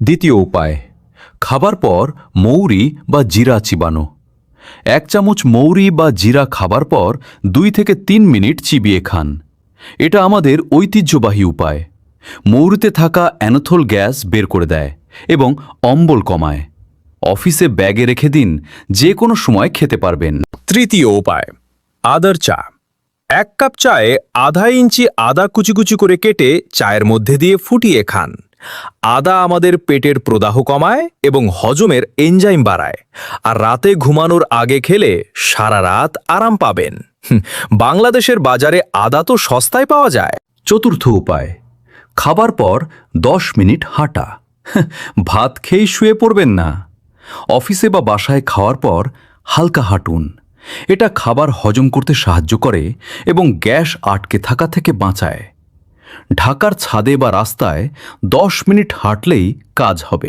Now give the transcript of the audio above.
দ্বিতীয় উপায়, খাবার পর মৌরি বা জিরা চিবানো। 1 চামচ মৌরি বা জিরা খাবার পর 2 থেকে 3 মিনিট চিবিয়ে খান। এটা আমাদের ঐতিহ্যবাহী উপায়। মৌরিতে থাকা অ্যানোথল গ্যাস বের করে দেয় এবং অম্বল কমায়। অফিসে ব্যাগে রেখে দিন, যে কোনো সময় খেতে পারবেন। তৃতীয় উপায়, আদার চা। 1 কাপ চায়ে আধা ইঞ্চি আদা কুচি কুচি করে কেটে চায়ের মধ্যে দিয়ে ফুটিয়ে খান। আদা আমাদের পেটের প্রদাহ কমায় এবং হজমের এনজাইম বাড়ায়, আর রাতে ঘুমানোর আগে খেলে সারা রাত আরাম পাবেন। বাংলাদেশের বাজারে আদা তো সস্তায় পাওয়া যায়। চতুর্থ উপায়, খাবার পর 10 মিনিট হাঁটা। ভাত খেয়েই শুয়ে পড়বেন না। অফিসে বা বাসায় খাওয়ার পর হালকা হাঁটুন। এটা খাবার হজম করতে সাহায্য করে এবং গ্যাস আটকে থাকা থেকে বাঁচায়। ঢাকার ছাদে বা রাস্তায় 10 মিনিট হাঁটলেই কাজ হবে।